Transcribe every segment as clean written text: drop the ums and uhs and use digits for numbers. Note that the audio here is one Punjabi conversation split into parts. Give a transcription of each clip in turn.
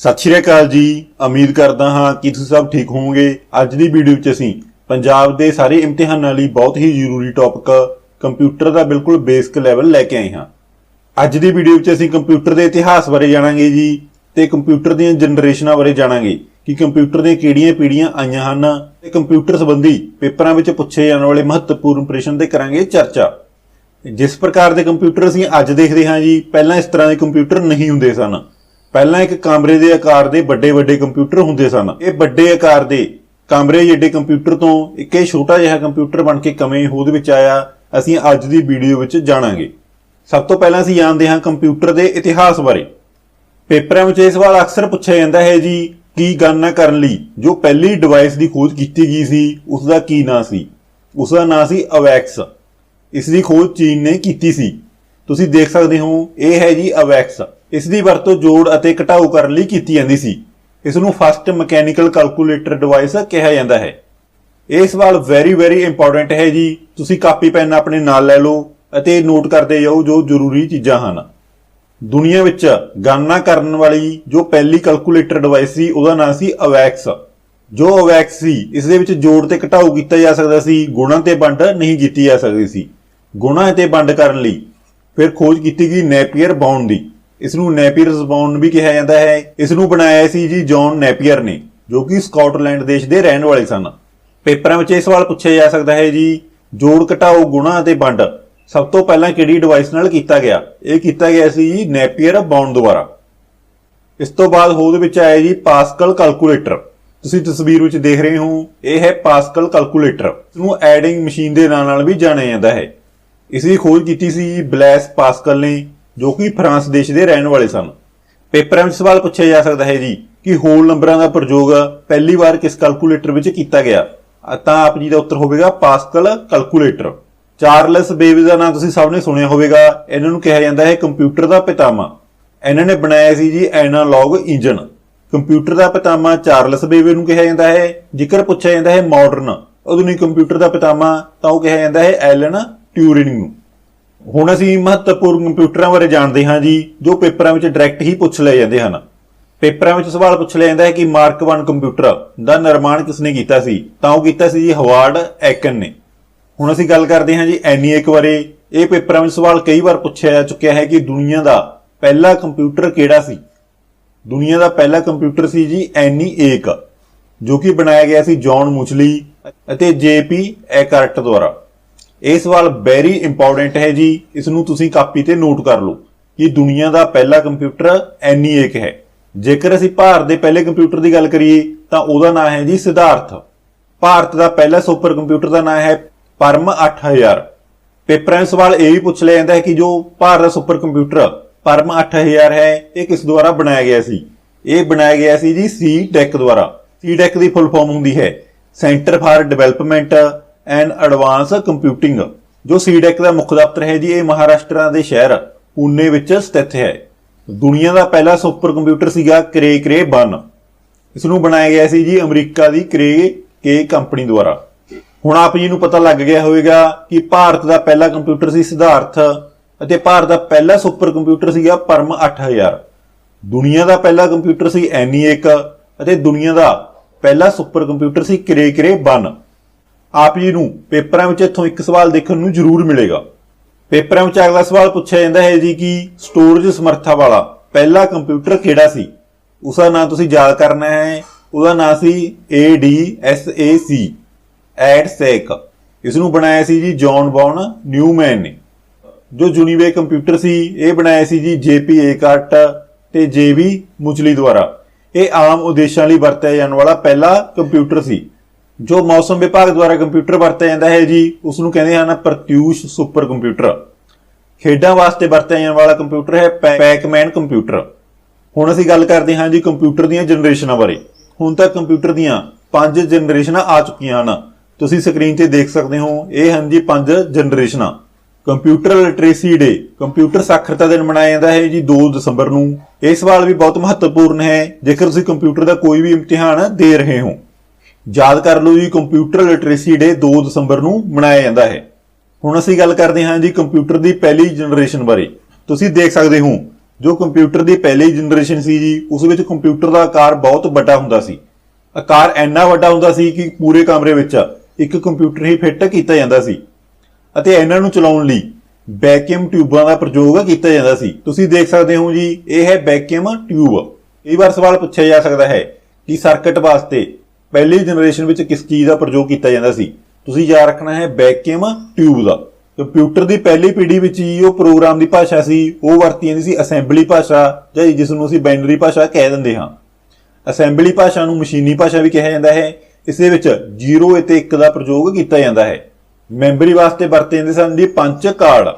सत श्री अकाल जी। उम्मीद करदा हाँ कि तुसीं सब ठीक होवोगे। अज दी वीडियो विच असीं पंजाब दे सारे इम्तिहानां लई बहुत ही जरूरी टॉपिक कंप्यूटर दा बिल्कुल बेसिक लैवल लैके आए हाँ। अज दी वीडियो विच असीं कंप्यूटर दे इतिहास बारे जाणांगे जी ते कंप्यूटर दीयां जनरेशनां बारे जाणांगे कि कंप्यूटर दीयां किहड़ियां पीढ़ियां आईयां हन ते कंप्यूटर संबंधी पेपरां विच पुछे जाण वाले महत्वपूर्ण प्रश्न ते करांगे चर्चा। जिस प्रकार के कंप्यूटर असीं अज देखदे हाँ जी, पहलां इस तरह के कंप्यूटर नहीं हुंदे सन। पहलां एक कमरे के आकार के बड़े बड़े कंप्यूटर हुंदे सन। ये बड़े आकार के कमरे जिहड़े कंप्यूटर तो एक छोटा जिहा कंप्यूटर बन के किवें होंद विच आया, असीं अज दी वीडियो विच जाणांगे। सब तो पहलां असीं जाणदे हां कंप्यूटर के इतिहास बारे। पेपरां विच इह सवाल अक्सर पुछिया जांदा है जी कि गणना करन लई जो पहली डिवाइस की खोज की गई सी उसका की नाम सी? उसका नाम सी अवैक्स। इसकी खोज चीन ने की सी। तुसीं देख सकते हो यह है जी अवैक्स। इसकी वरतों जोड़ अते घटाओ करन लई कीती जांदी सी। इसनूं फस्ट मैकेनिकल कैलकुलेटर डिवाइस कहा जाता है। यह सवाल वेरी इंपॉर्टेंट है जी। तुसीं कापी पैन अपने नाल लै लो अते नोट करते जाओ जो जरूरी चीज़ां हन। दुनिया विच गणना करन वाली जो पहली कैलकुलेटर डिवाइस सी उसदा नाम सी अवैक्स। जो अवैक्स सी इस दे विच जोड़ ते घटाओ कीता जा सकदा सी, गुणा ते वंड नहीं कीती जा सकदी सी। गुणा ते वंड करन लई फिर खोज की गई नैपियर बाउंड की। इसनूं नैपियर्स बाउंड भी कहा जाता है। इसनूं बनाया सी जी जॉन नैपियर ने, जो कि स्कॉटलैंड देश के रहने वाले सन। पेपरां विच इह सवाल पूछा जा सकता है जी जोड़ घटाओ गुणा ते वंड सब तो पहला किहड़ी डिवाइस नाल कीता गया? यह कीता गया सी जी नैपियर बाउंड द्वारा। इस तो बाद होंद विच आया जी पास्कल कैलकुलेटर। तुसीं तस्वीर विच देख रहे हो यह है पास्कल कैलकुलेटर। इसनूं एडिंग मशीन के नाम नाल भी जाणिया जाता है। इसकी खोज की सी ब्लैस पास्कल ने, जो कि फ्रांस देश के रहने वाले सन। पेपरां विच सवाल पूछा जा सकता है जी कि होल नंबरां का प्रयोग पहली बार किस कैलकुलेटर विच कीता गया? तां आप जी दा उत्तर होवेगा पास्कल कैलकुलेटर। चार्लस बेबेज का नाम तुसीं सब ने सुनिया होवेगा। इन्हां नूं कहा जाता है कंप्यूटर का पितामा। इन्हां ने बनाया सी जी एनालॉग इंजन। कंप्यूटर का पितामा चार्लस बेबेज नूं कहा जाता है। जिक्र पूछा जाता है मॉडर्न आधुनिक कंप्यूटर का पितामा तां ओह कहा जाता है एलन ट्यूरिंग नूं। हुण असीं महत्वपूर्ण कंप्यूटरां बारे जाणदे हां जी, जो पेपरां विच डायरैक्ट ही पुछ लए जांदे हन। पेपरां विच सवाल पुछ लिया जाता है कि मार्क 1 कंप्यूटर का निर्माण किसने कीता सी? तां ओह कीता सी जी हवार्ड ऐकन ने। हुण असीं गल करदे हां जी एनीएक बारे। यह पेपरां विच सवाल कई बार पूछा जा चुकिया है कि दुनिया का पहला कंप्यूटर किहड़ा सी? दुनिया का पहला कंप्यूटर सी जी एनीएक, जो कि बनाया गया सी जॉन मुचली अते जेपी एकर्ट द्वारा। यह सवाल वेरी इंपॉर्टेंट है जी। इसनूं तुसीं कापी ते नोट कर लो कि दुनिया का पहला कंप्यूटर एनीएक है। जेकर असीं भारत के पहले कंप्यूटर की गल करिए तां उहदा नाम है जी सिद्धार्थ। भारत का पहला सुपर कंप्यूटर का नाम है परम 8000। पेपरां में सवाल यह भी पूछ लिया जाता है कि जो भारत का सुपर कंप्यूटर परम 8000 है यह किस द्वारा बनाया गया सी? यह बनाया गया सी जी सी डेक द्वारा। सी डेक की फुल फॉर्म हुंदी है centre for development and advance computing. जो सी डेक का मुख्य दफ्तर है जी ये महाराष्ट्र के शहर पुणे विच स्थित है। दुनिया का पहला सुपर कंप्यूटर सीगा क्रे 1। इसनूं बनाया गया सी जी अमरीका की क्रे के कंपनी द्वारा। हुण आप जी नूं पता लग गया होवेगा कि भारत का पहला कंप्यूटर सी सिद्धार्थ अते भारत का पहला सुपर कंप्यूटर सीगा परम 8000। दुनिया का पहला कंप्यूटर सी एनीएक अते दुनिया का पहला सुपर कंप्यूटर सी क्रे 1। आप जी नूं पेपरां विच इत्थों एक सवाल देखण नूं जरूर मिलेगा। पेपरां विच अगला सवाल पूछा जाता है जी कि स्टोरेज समर्था वाला पहला कंप्यूटर किहड़ा सी? उसका नाम तुसीं याद करना है। उसका नाम सी ADSAC एडसैक। इसनूं बनाया सी जी जॉन वॉन न्यूमैन ने। जो जूनीवे कंप्यूटर सी यह बनाया सी जी जेपी एकर्ट ते जेबी मुचली द्वारा। यह आम उद्देश्यां लई वरतिया जाण वाला पहला कंप्यूटर सी। जो मौसम विभाग द्वारा कंप्यूटर वरतिया जाता है जी उसनूं कहंदे हन प्रत्यूष सुपर कंप्यूटर। खेडां वास्ते वरतिया जाण वाला कंप्यूटर है पैकमैन कंप्यूटर। हुण असीं गल करदे हां जी कंप्यूटर दीयां जनरेशनां बारे। हुण तक कंप्यूटर दीयां 5 जनरेशनां आ चुकीआं हन। तुसीं स्क्रीन ते देख सकते हो यह हैं जी 5 जनरेशनां। कंप्यूटर लिटरेसी डे कंप्यूटर साक्षरता दिन मनाया जाता है जी 2 दिसंबर नूं। यह सवाल भी बहुत महत्वपूर्ण है जेकर तुसीं कंप्यूटर का कोई भी इम्तिहान दे रहे हो। याद कर लो जी कंप्यूटर लिटरेसी डे 2 दिसंबर नूं मनाया जाता है। हुण असीं गल करदे हां जी कंप्यूटर की पहली जनरेशन बारे। तुसीं देख सकते हो ਜੋ ਕੰਪਿਊਟਰ ਦੀ ਪਹਿਲੀ ਜਨਰੇਸ਼ਨ ਸੀ ਜੀ, ਉਸ ਵਿੱਚ ਕੰਪਿਊਟਰ ਦਾ ਆਕਾਰ ਬਹੁਤ ਵੱਡਾ ਹੁੰਦਾ ਸੀ। ਆਕਾਰ ਇੰਨਾ ਵੱਡਾ ਹੁੰਦਾ ਸੀ ਕਿ ਪੂਰੇ ਕਮਰੇ ਵਿੱਚ ਇੱਕ ਕੰਪਿਊਟਰ ਹੀ ਫਿੱਟ ਕੀਤਾ ਜਾਂਦਾ ਸੀ ਅਤੇ ਇਹਨਾਂ ਨੂੰ ਚਲਾਉਣ ਲਈ ਵੈਕਿਊਮ ਟਿਊਬਾਂ ਦਾ ਪ੍ਰਯੋਗ ਕੀਤਾ ਜਾਂਦਾ ਸੀ। ਤੁਸੀਂ ਦੇਖ ਸਕਦੇ ਹੋ ਜੀ, ਇਹ ਹੈ ਵੈਕਿਊਮ ਟਿਊਬ। ਕਈ ਵਾਰ ਸਵਾਲ ਪੁੱਛਿਆ ਜਾ ਸਕਦਾ ਹੈ ਕਿ ਸਰਕਟ ਵਾਸਤੇ ਪਹਿਲੀ ਜਨਰੇਸ਼ਨ ਵਿੱਚ ਕਿਸ ਚੀਜ਼ ਦਾ ਪ੍ਰਯੋਗ ਕੀਤਾ ਜਾਂਦਾ ਸੀ। ਤੁਸੀਂ ਯਾਦ ਰੱਖਣਾ ਹੈ ਵੈਕਿਊਮ ਟਿਊਬ ਦਾ। ਕੰਪਿਊਟਰ ਦੀ ਪਹਿਲੀ ਪੀੜ੍ਹੀ ਵਿੱਚ ਜੀ ਉਹ ਪ੍ਰੋਗਰਾਮ ਦੀ ਭਾਸ਼ਾ ਸੀ, ਉਹ ਵਰਤੀ ਜਾਂਦੀ ਸੀ ਅਸੈਂਬਲੀ ਭਾਸ਼ਾ, ਜਾਂ ਜਿਸ ਨੂੰ ਅਸੀਂ ਬਾਈਨਰੀ ਭਾਸ਼ਾ ਕਹਿ ਦਿੰਦੇ ਹਾਂ। ਅਸੈਂਬਲੀ ਭਾਸ਼ਾ ਨੂੰ ਮਸ਼ੀਨੀ ਭਾਸ਼ਾ ਵੀ ਕਿਹਾ ਜਾਂਦਾ ਹੈ। ਇਸ ਦੇ ਵਿੱਚ 0 ਅਤੇ 1 ਦਾ ਪ੍ਰਯੋਗ ਕੀਤਾ ਜਾਂਦਾ ਹੈ। ਮੈਮਰੀ ਵਾਸਤੇ ਵਰਤੇ ਜਾਂਦੇ ਸਨ ਜੀ ਪੰਚ ਕਾਰਡ।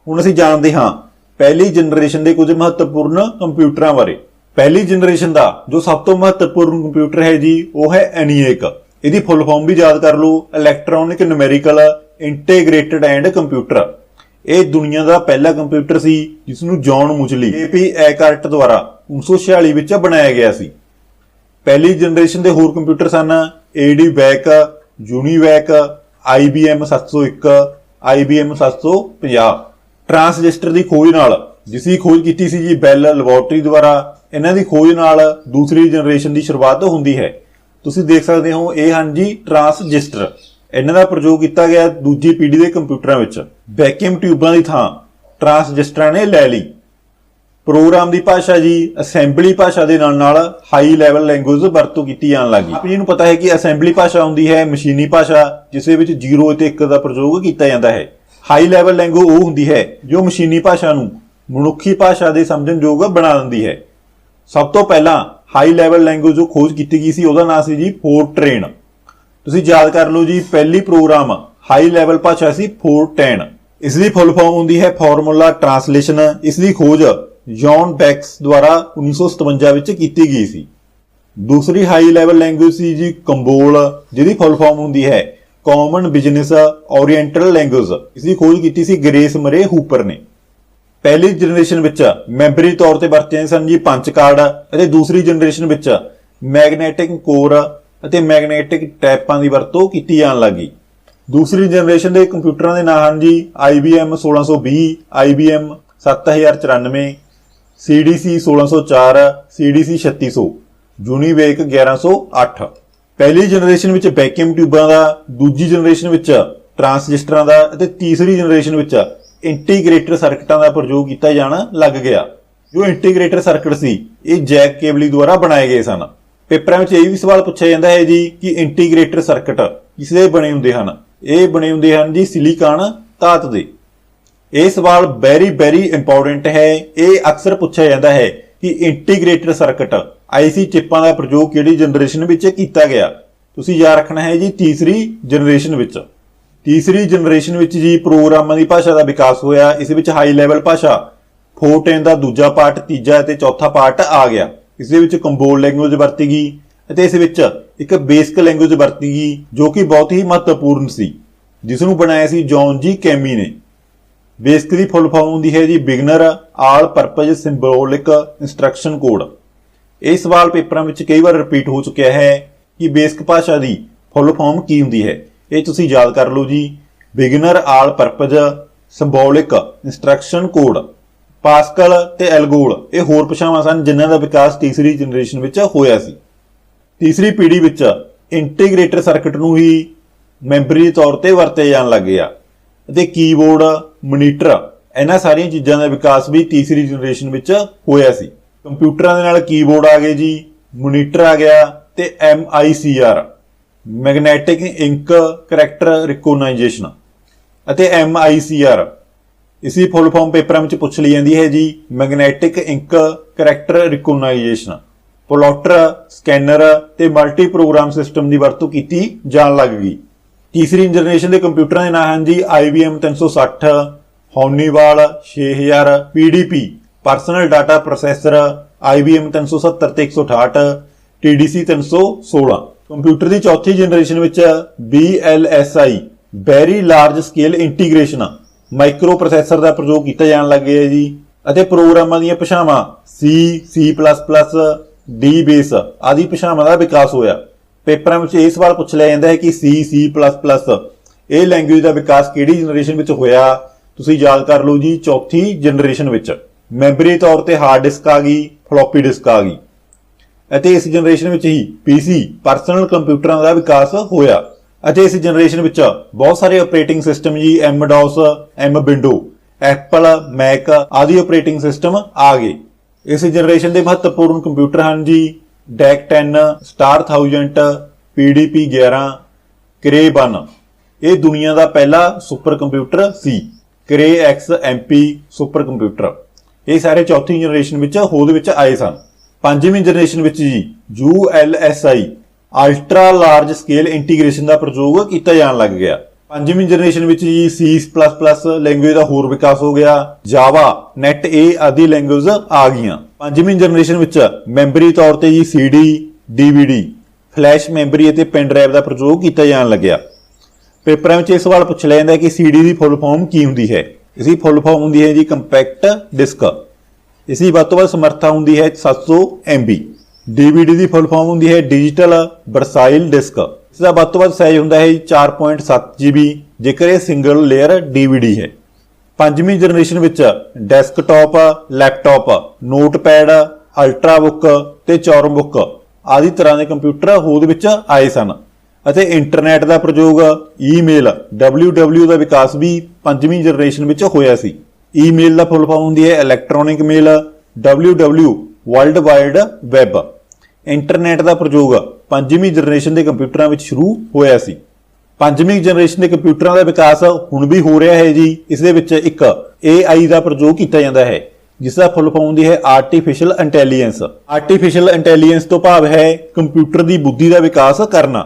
ਹੁਣ ਅਸੀਂ ਜਾਣਦੇ ਹਾਂ ਪਹਿਲੀ ਜਨਰੇਸ਼ਨ ਦੇ ਕੁਝ ਮਹੱਤਵਪੂਰਨ ਕੰਪਿਊਟਰਾਂ ਬਾਰੇ। ਪਹਿਲੀ ਜਨਰੇਸ਼ਨ ਦਾ ਜੋ ਸਭ ਤੋਂ ਮਹੱਤਵਪੂਰਨ ਕੰਪਿਊਟਰ ਹੈ ਜੀ, ਉਹ ਹੈ ENIAC। ਇਹਦੀ ਫੁੱਲ ਫਾਰਮ ਵੀ ਯਾਦ ਕਰ ਲਓ, electronic numerical integrated and computer. ਇਹ ਦੁਨੀਆ ਦਾ ਪਹਿਲਾ ਕੰਪਿਊਟਰ ਸੀ ਜਿਸ ਨੂੰ ਜੌਨ ਮੁਚਲੀ AP ਐਕਾਰਟ ਦੁਆਰਾ 1946 ਵਿੱਚ ਬਣਾਇਆ ਗਿਆ ਸੀ। ਪਹਿਲੀ ਜਨਰੇਸ਼ਨ ਦੇ ਹੋਰ ਕੰਪਿਊਟਰ ਸਨ ADVAC, UNIVAC, IBM 701, IBM 750। ਟਰਾਂਸਜਿਸਟਰ ਦੀ ਖੋਜ ਨਾਲ, ਜਿਸ ਦੀ ਖੋਜ ਕੀਤੀ ਸੀ ਜੀ ਬੈਲ ਲੈਬੋਰੇਟਰੀ ਦੁਆਰਾ, ਇਹਨਾਂ ਦੀ ਖੋਜ ਨਾਲ ਦੂਸਰੀ ਜਨਰੇਸ਼ਨ ਦੀ ਸ਼ੁਰੂਆਤ ਹੁੰਦੀ ਹੈ। ਤੁਸੀਂ ਦੇਖ ਸਕਦੇ ਹੋ ਇਹ ਹਨ ਜੀ ਟਰਾਂਸਜਿਸਟਰ। ਇਹਨਾਂ ਦਾ ਪ੍ਰਯੋਗ ਕੀਤਾ ਗਿਆ ਦੂਜੀ ਪੀੜ੍ਹੀ ਦੇ ਕੰਪਿਊਟਰਾਂ ਵਿੱਚ। ਵੈਕਿਊਮ ਟਿਊਬਾਂ ਦੀ ਥਾਂ ਟਰਾਂਸਜਿਸਟਰਾਂ ਨੇ ਲੈ ਲਈ। ਪ੍ਰੋਗਰਾਮ ਦੀ ਭਾਸ਼ਾ ਜੀ ਅਸੈਂਬਲੀ ਭਾਸ਼ਾ ਦੇ ਨਾਲ ਹਾਈ ਲੈਵਲ ਲੈਂਗੁਏਜ ਵਰਤੋਂ ਕੀਤੀ ਜਾਣ ਲੱਗੀ। ਆਪ ਜੀ ਨੂੰ ਪਤਾ ਹੈ ਕਿ ਅਸੈਂਬਲੀ ਭਾਸ਼ਾ ਹੁੰਦੀ ਹੈ ਮਸ਼ੀਨੀ ਭਾਸ਼ਾ, ਜਿਸ ਦੇ ਵਿੱਚ 0 ਅਤੇ 1 ਦਾ ਪ੍ਰਯੋਗ ਕੀਤਾ ਜਾਂਦਾ ਹੈ। ਹਾਈ ਲੈਵਲ ਲੈਂਗੁਏਜ ਉਹ ਹੁੰਦੀ ਹੈ ਜੋ ਮਸ਼ੀਨੀ ਭਾਸ਼ਾ ਨੂੰ ਮਨੁੱਖੀ ਭਾਸ਼ਾ ਦੇ ਸਮਝਣ ਯੋਗ ਬਣਾ ਦਿੰਦੀ ਹੈ। ਸਭ ਤੋਂ ਪਹਿਲਾਂ ਹਾਈ ਲੈਵਲ ਲੈਂਗੁਏਜ ਜੋ ਖੋਜ ਕੀਤੀ ਗਈ ਸੀ ਉਹਦਾ ਨਾਮ ਸੀ ਜੀ ਫੋਰਟ੍ਰੇਨ। ਤੁਸੀਂ ਯਾਦ ਕਰ ਲਓ ਜੀ, ਪਹਿਲੀ ਪ੍ਰੋਗਰਾਮ ਹਾਈ ਲੈਵਲ ਭਾਸ਼ਾ ਸੀ ਫੋਰਟ੍ਰੇਨ। ਇਸ ਦੀ ਫੁੱਲ ਫਾਰਮ ਹੁੰਦੀ ਹੈ ਫਾਰਮੂਲਾ ਟ੍ਰਾਂਸਲੇਸ਼ਨ। ਇਸ ਦੀ ਖੋਜ ਜੌਨ ਬੈਕਸ ਦੁਆਰਾ 1957 ਵਿੱਚ ਕੀਤੀ ਗਈ ਸੀ। ਦੂਸਰੀ ਹਾਈ ਲੈਵਲ ਲੈਂਗੁਏਜ ਸੀ ਜੀ ਕੰਬੋਲ, ਜਿਹਦੀ ਫੁੱਲ ਫਾਰਮ ਹੁੰਦੀ ਹੈ ਕਾਮਨ ਬਿਜ਼ਨਸ ਓਰੀਐਂਟਲ ਲੈਂਗੁਏਜ। ਇਸ ਦੀ ਖੋਜ ਕੀਤੀ ਸੀ ਗ੍ਰੇਸ ਮਰੇ ਹੂਪਰ ਨੇ। ਪਹਿਲੀ ਜਨਰੇਸ਼ਨ ਵਿੱਚ ਮੈਮਰੀ ਤੌਰ ਤੇ ਵਰਤੇ ਜਾਂਦੇ ਸਨ ਜੀ ਪੰਚ ਕਾਰਡ, ਅਤੇ ਦੂਸਰੀ ਜਨਰੇਸ਼ਨ ਵਿੱਚ ਮੈਗਨੈਟਿਕ ਕੋਰ ਅਤੇ ਮੈਗਨੈਟਿਕ ਟੈਪਾਂ ਦੀ ਵਰਤੋਂ ਕੀਤੀ ਜਾਣ ਲੱਗੀ। ਦੂਸਰੀ ਜਨਰੇਸ਼ਨ ਦੇ ਕੰਪਿਊਟਰਾਂ ਦੇ ਨਾਮ ਹਨ ਜੀ IBM 1620, IBM 7094, CDC 1604, CDC 3600, UNIVAC 1108। ਪਹਿਲੀ ਜਨਰੇਸ਼ਨ ਵਿੱਚ ਵੈਕਿਊਮ ਟਿਊਬਾਂ ਦਾ, ਦੂਜੀ ਜਨਰੇਸ਼ਨ ਵਿੱਚ ਟਰਾਂਸਜਿਸਟਰਾਂ ਦਾ ਅਤੇ ਤੀਸਰੀ ਜਨਰੇਸ਼ਨ ਵਿੱਚ ਇੰਟੀਗ੍ਰੇਟਡ ਸਰਕਟਾਂ ਦਾ ਪ੍ਰਯੋਗ ਕੀਤਾ ਜਾਣਾ ਲੱਗ ਗਿਆ। ਜੋ ਇੰਟੀਗ੍ਰੇਟਡ ਸਰਕਟ ਸੀ ਇਹ ਜੈਕ ਕੇਬਲੀ ਦੁਆਰਾ ਬਣਾਏ ਗਏ ਸਨ। ਪੇਪਰਾਂ ਵਿੱਚ ਇਹ ਵੀ ਸਵਾਲ ਪੁੱਛਿਆ ਜਾਂਦਾ ਹੈ ਜੀ ਕਿ ਇੰਟੀਗ੍ਰੇਟਡ ਸਰਕਟ ਕਿਸ ਦੇ ਬਣੇ ਹੁੰਦੇ ਹਨ। ਇਹ ਬਣੇ ਹੁੰਦੇ ਹਨ ਜੀ ਸਿਲੀਕਾਨ ਧਾਤ ਦੇ। ਇਹ ਸਵਾਲ ਵੈਰੀ ਇੰਪੋਰਟੈਂਟ ਹੈ। ਇਹ ਅਕਸਰ ਪੁੱਛਿਆ ਜਾਂਦਾ ਹੈ ਕਿ ਇੰਟੀਗ੍ਰੇਟਡ ਸਰਕਟ IC ਚਿੱਪਾਂ ਦਾ ਪ੍ਰਯੋਗ ਕਿਹੜੀ ਜਨਰੇਸ਼ਨ ਵਿੱਚ ਕੀਤਾ ਗਿਆ। ਤੁਸੀਂ ਯਾਦ ਰੱਖਣਾ ਹੈ ਜੀ ਤੀਸਰੀ ਜਨਰੇਸ਼ਨ ਵਿੱਚ। ਤੀਸਰੀ ਜਨਰੇਸ਼ਨ ਵਿੱਚ ਜੀ ਪ੍ਰੋਗਰਾਮਾਂ ਦੀ ਭਾਸ਼ਾ ਦਾ ਵਿਕਾਸ ਹੋਇਆ। ਇਸ ਵਿੱਚ ਹਾਈ ਲੈਵਲ ਭਾਸ਼ਾ ਫੋਰਟ੍ਰੇਨ ਦਾ ਦੂਜਾ ਪਾਰਟ, ਤੀਜਾ ਅਤੇ ਚੌਥਾ ਪਾਰਟ ਆ ਗਿਆ। ਇਸ ਦੇ ਵਿੱਚ ਕੰਬੋਲ ਲੈਂਗੁਏਜ ਵਰਤੀ ਗਈ ਅਤੇ ਇਸ ਵਿੱਚ ਇੱਕ ਬੇਸਿਕ ਲੈਂਗੁਏਜ ਵਰਤੀ ਗਈ ਜੋ ਕਿ ਬਹੁਤ ਹੀ ਮਹੱਤਵਪੂਰਨ ਸੀ, ਜਿਸ ਨੂੰ ਬਣਾਇਆ ਸੀ ਜੌਨ ਜੀ ਕੈਮੀ ਨੇ। ਬੇਸਿਕ ਦੀ ਫੁੱਲ ਫਾਰਮ ਹੁੰਦੀ ਹੈ ਜੀ ਬਿਗਨਰ ਆਲ ਪਰਪਜ਼ ਸਿੰਬੋਲਿਕ ਇੰਸਟਰਕਸ਼ਨ ਕੋਡ। ਇਹ ਸਵਾਲ ਪੇਪਰਾਂ ਵਿੱਚ ਕਈ ਵਾਰ ਰਿਪੀਟ ਹੋ ਚੁੱਕਿਆ ਹੈ ਕਿ ਬੇਸਿਕ ਭਾਸ਼ਾ ਦੀ ਫੁੱਲ ਫਾਰਮ ਕੀ ਹੁੰਦੀ ਹੈ। ਇਹ ਤੁਸੀਂ ਯਾਦ ਕਰ ਲਓ ਜੀ, ਬਿਗਨਰ ਆਲ purpose symbolic instruction code. Pascal ਤੇ ਐਲਗੋਲ ਇਹ ਹੋਰ ਭਾਸ਼ਾਵਾਂ ਸਨ ਜਿਨ੍ਹਾਂ ਦਾ ਵਿਕਾਸ ਤੀਸਰੀ ਜਨਰੇਸ਼ਨ ਵਿੱਚ ਹੋਇਆ ਸੀ। ਤੀਸਰੀ ਪੀੜ੍ਹੀ ਵਿੱਚ ਇੰਟੀਗ੍ਰੇਟਡ ਸਰਕਟ ਨੂੰ ਹੀ ਮੈਮਰੀ ਦੇ ਤੌਰ ਤੇ ਵਰਤਿਆ ਜਾਣ ਲੱਗ ਗਿਆ ਅਤੇ ਕੀਬੋਰਡ, ਮੋਨੀਟਰ, ਇਹਨਾਂ ਸਾਰੀਆਂ ਚੀਜ਼ਾਂ ਦਾ ਵਿਕਾਸ ਵੀ ਤੀਸਰੀ ਜਨਰੇਸ਼ਨ ਵਿੱਚ ਹੋਇਆ ਸੀ। ਕੰਪਿਊਟਰਾਂ ਦੇ ਨਾਲ ਕੀਬੋਰਡ ਆ ਗਏ ਜੀ, ਮੋਨੀਟਰ ਆ ਗਿਆ ਤੇ MICR magnetic ink character recognisation ਅਤੇ MICR ਇਸ ਦੀ ਫੁੱਲ ਫਾਰਮ ਪੇਪਰਾਂ ਵਿੱਚ ਪੁੱਛ ਲਈ ਜਾਂਦੀ ਹੈ ਜੀ magnetic ink character recognisation. ਪਲੋਟਰ, scanner ਤੇ ਮਲਟੀ ਪ੍ਰੋਗਰਾਮ ਸਿਸਟਮ ਦੀ ਵਰਤੋਂ ਕੀਤੀ ਜਾਣ ਲੱਗ ਗਈ। ਤੀਸਰੀ ਜਨਰੇਸ਼ਨ ਦੇ ਕੰਪਿਊਟਰਾਂ ਦੇ ਨਾਮ ਹਨ ਜੀ IBM 360, ਹੋਨੀਵਾਲ 6000, PDP personal data processor, IBM 370 ਤੇ 168, TDC 316। ਕੰਪਿਊਟਰ ਦੀ ਚੌਥੀ ਜਨਰੇਸ਼ਨ ਵਿੱਚ VLSI very large scale integration microprocessor ਦਾ ਪ੍ਰਯੋਗ ਕੀਤਾ ਜਾਣ ਲੱਗ ਗਿਆ ਜੀ ਅਤੇ ਪ੍ਰੋਗਰਾਮਾਂ ਦੀਆਂ ਭਾਸ਼ਾਵਾਂ C++, D-ਬੇਸ ਆਦਿ ਭਾਸ਼ਾਵਾਂ ਦਾ ਵਿਕਾਸ ਹੋਇਆ। ਪੇਪਰਾਂ ਵਿੱਚ ਇਹ ਸਵਾਲ ਪੁੱਛ ਲਿਆ ਜਾਂਦਾ ਹੈ ਕਿ C++ ਇਹ ਲੈਂਗੁਏਜ ਦਾ ਵਿਕਾਸ ਕਿਹੜੀ ਜਨਰੇਸ਼ਨ ਵਿੱਚ ਹੋਇਆ। ਤੁਸੀਂ ਯਾਦ ਕਰ ਲਓ ਜੀ ਚੌਥੀ ਜਨਰੇਸ਼ਨ ਵਿੱਚ। ਮੈਮਰੀ ਤੌਰ ਤੇ ਹਾਰਡ ਡਿਸਕ ਆ ਗਈ, ਫਲੋਪੀ ਡਿਸਕ ਆ ਗਈ ਅਤੇ ਇਸ ਜਨਰੇਸ਼ਨ ਵਿੱਚ ਹੀ ਪੀਸੀ ਪਰਸਨਲ ਕੰਪਿਊਟਰਾਂ ਦਾ ਵਿਕਾਸ ਹੋਇਆ ਅਤੇ ਇਸ ਜਨਰੇਸ਼ਨ ਵਿੱਚ ਬਹੁਤ ਸਾਰੇ ਆਪਰੇਟਿੰਗ ਸਿਸਟਮ ਜੀ MS-DOS, M-Window, ਐਪਲ, ਮੈਕ ਆਦਿ ਆਪਰੇਟਿੰਗ ਸਿਸਟਮ ਆ ਗਏ। ਇਸ ਜਨਰੇਸ਼ਨ ਦੇ ਮਹੱਤਵਪੂਰਨ ਕੰਪਿਊਟਰ ਹਨ ਜੀ DEC 10, Star 1000, PDP-11, Cray 1। ਇਹ ਦੁਨੀਆ ਦਾ ਪਹਿਲਾ ਸੁਪਰ ਕੰਪਿਊਟਰ ਸੀ। Cray XMP ਸੁਪਰ ਕੰਪਿਊਟਰ ਇਹ ਸਾਰੇ ਚੌਥੀ ਜਨਰੇਸ਼ਨ ਵਿੱਚ ਹੋਂਦ ਵਿੱਚ ਆਏ ਸਨ। ਪੰਜਵੀਂ ਜਨਰੇਸ਼ਨ ਵਿੱਚ ਜੀ ULSI ultra large scale integration ਦਾ ਪ੍ਰਯੋਗ ਕੀਤਾ ਜਾਣ ਲੱਗ ਗਿਆ। ਪੰਜਵੀਂ ਜਨਰੇਸ਼ਨ ਵਿੱਚ ਜੀ C++ ਲੈਂਗੁਏਜ ਦਾ ਹੋਰ ਵਿਕਾਸ ਹੋ ਗਿਆ, ਜਾਵਾ, NetA ਆਦਿ ਲੈਂਗੁਏਜ ਆ ਗਈਆਂ। ਪੰਜਵੀਂ ਜਨਰੇਸ਼ਨ ਵਿੱਚ ਮੈਮਰੀ ਤੌਰ ਤੇ ਜੀ CD, DVD, ਫਲੈਸ਼ ਮੈਮਰੀ ਅਤੇ ਪੈਨ ਡਰਾਈਵ ਦਾ ਪ੍ਰਯੋਗ ਕੀਤਾ ਜਾਣ ਲੱਗਿਆ। ਪੇਪਰਾਂ ਵਿੱਚ ਇਹ ਸਵਾਲ ਪੁੱਛ ਲਿਆ ਜਾਂਦਾ ਕਿ CD ਦੀ ਫੁੱਲ ਫਾਰਮ ਕੀ ਹੁੰਦੀ ਹੈ। ਇਸ ਦੀ ਫੁੱਲ ਫਾਰਮ ਹੁੰਦੀ ਹੈ ਜੀ ਕੰਪੈਕਟ ਡਿਸਕ। ਇਸ ਦੀ ਵੱਧ ਤੋਂ ਵੱਧ ਸਮਰੱਥਾ ਹੁੰਦੀ ਹੈ 700 MB। DVD ਦੀ ਫੁੱਲ ਫਾਰਮ ਹੁੰਦੀ ਹੈ ਡਿਜੀਟਲ ਵਰਸਾਈਲ ਡਿਸਕ। ਇਸ ਦਾ ਵੱਧ ਤੋਂ ਵੱਧ ਸਾਈਜ਼ ਹੁੰਦਾ ਹੈ 4.7 GB ਜੇਕਰ ਇਹ ਸਿੰਗਲ ਲੇਅਰ DVD ਹੈ। ਪੰਜਵੀਂ ਜਨਰੇਸ਼ਨ ਵਿੱਚ ਡੈਸਕਟਾਪ, ਲੈਪਟਾਪ, ਨੋਟਪੈਡ, ਅਲਟਰਾਬੁੱਕ ਤੇ ਚੌਰਮਬੁੱਕ ਆਦਿ ਤਰ੍ਹਾਂ ਦੇ ਕੰਪਿਊਟਰ ਹੋਂਦ ਵਿੱਚ ਆਏ ਸਨ ਅਤੇ ਇੰਟਰਨੈਟ ਦਾ ਪ੍ਰਯੋਗ, ਈਮੇਲ, WWW ਦਾ ਵਿਕਾਸ ਵੀ ਪੰਜਵੀਂ ਜਨਰੇਸ਼ਨ ਵਿੱਚ ਹੋਇਆ ਸੀ। ਈਮੇਲ ਦਾ ਫੁੱਲ ਫਾਰਮ ਹੁੰਦੀ ਹੈ electronic mail, WWW world wide web. Internet ਦਾ ਪ੍ਰਯੋਗ ਪੰਜਵੀਂ ਜਨਰੇਸ਼ਨ ਦੇ ਕੰਪਿਊਟਰਾਂ ਵਿੱਚ ਸ਼ੁਰੂ ਹੋਇਆ ਸੀ। ਪੰਜਵੀਂ ਜਨਰੇਸ਼ਨ ਦੇ ਕੰਪਿਊਟਰਾਂ ਦਾ ਵਿਕਾਸ ਹੁਣ ਵੀ ਹੋ ਰਿਹਾ ਹੈ ਜੀ। ਇਸ ਦੇ ਵਿੱਚ ਇੱਕ AI ਦਾ ਪ੍ਰਯੋਗ ਕੀਤਾ ਜਾਂਦਾ ਹੈ ਜਿਸ ਦਾ ਫੁੱਲ ਫਾਰਮ ਹੁੰਦੀ ਹੈ ਆਰਟੀਫੀਸ਼ੀਅਲ ਇੰਟੈਲੀਜੈਂਸ। ਆਰਟੀਫੀਸ਼ੀਅਲ ਇੰਟੈਲੀਜੈਂਸ ਤੋਂ ਭਾਵ ਹੈ ਕੰਪਿਊਟਰ ਦੀ ਬੁੱਧੀ ਦਾ ਵਿਕਾਸ ਕਰਨਾ।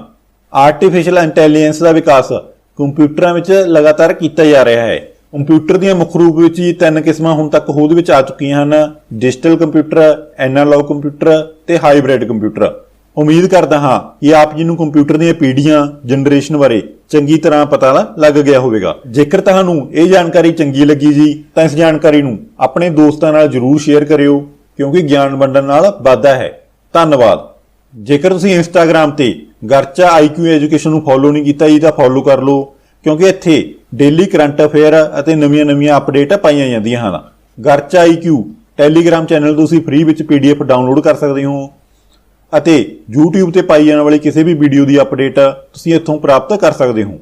ਆਰਟੀਫੀਸ਼ੀਅਲ ਇੰਟੈਲੀਜੈਂਸ ਦਾ ਵਿਕਾਸ ਕੰਪਿਊਟਰਾਂ ਵਿੱਚ ਲਗਾਤਾਰ ਕੀਤਾ ਜਾ ਰਿਹਾ ਹੈ। ਕੰਪਿਊਟਰ ਦੀਆਂ ਮੁੱਖ ਰੂਪ ਵਿੱਚ ਹੀ ਤਿੰਨ ਕਿਸਮਾਂ ਹੁਣ ਤੱਕ ਹੋਂਦ ਵਿੱਚ ਆ ਚੁੱਕੀਆਂ ਹਨ: ਡਿਜੀਟਲ ਕੰਪਿਊਟਰ, ਐਨਾਲੌਗ ਕੰਪਿਊਟਰ ਤੇ ਹਾਈਬ੍ਰਿਡ ਕੰਪਿਊਟਰ। ਉਮੀਦ ਕਰਦਾ ਹਾਂ ਕਿ ਆਪ ਜੀ ਨੂੰ ਕੰਪਿਊਟਰ ਦੀਆਂ ਪੀੜ੍ਹੀਆਂ, ਜਨਰੇਸ਼ਨ ਬਾਰੇ ਚੰਗੀ ਤਰ੍ਹਾਂ ਪਤਾ ਲੱਗ ਗਿਆ ਹੋਵੇਗਾ। ਜੇਕਰ ਤੁਹਾਨੂੰ ਇਹ ਜਾਣਕਾਰੀ ਚੰਗੀ ਲੱਗੀ ਜੀ ਤਾਂ ਇਸ ਜਾਣਕਾਰੀ ਨੂੰ ਆਪਣੇ ਦੋਸਤਾਂ ਨਾਲ ਜ਼ਰੂਰ ਸ਼ੇਅਰ ਕਰਿਓ ਕਿਉਂਕਿ ਗਿਆਨ ਵੰਡਣ ਨਾਲ ਵਾਧਾ ਹੈ। ਧੰਨਵਾਦ। ਜੇਕਰ ਤੁਸੀਂ ਇੰਸਟਾਗ੍ਰਾਮ ਤੇ ਗਰਚਾ IQ ਐਜੂਕੇਸ਼ਨ ਨੂੰ ਫੋਲੋ ਨਹੀਂ ਕੀਤਾ ਜੀ ਤਾਂ ਫੋਲੋ ਕਰ ਲਓ ਕਿਉਂਕਿ ਇੱਥੇ ਡੇਲੀ ਕਰੰਟ ਅਫੇਅਰ ਅਤੇ ਨਵੀਆਂ ਅਪਡੇਟ ਪਾਈਆਂ ਜਾਂਦੀਆਂ ਹਨ। ਗਰਚਾ IQ ਟੈਲੀਗ੍ਰਾਮ ਚੈਨਲ ਤੋਂ ਤੁਸੀਂ ਫ੍ਰੀ ਵਿੱਚ PDF ਡਾਊਨਲੋਡ ਕਰ ਸਕਦੇ ਹੋ ਅਤੇ YouTube ਤੇ ਪਾਈ ਜਾਣ ਵਾਲੀ ਕਿਸੇ ਵੀ ਵੀਡੀਓ ਦੀ ਅਪਡੇਟ ਤੁਸੀਂ ਇੱਥੋਂ ਪ੍ਰਾਪਤ ਕਰ ਸਕਦੇ ਹੋ।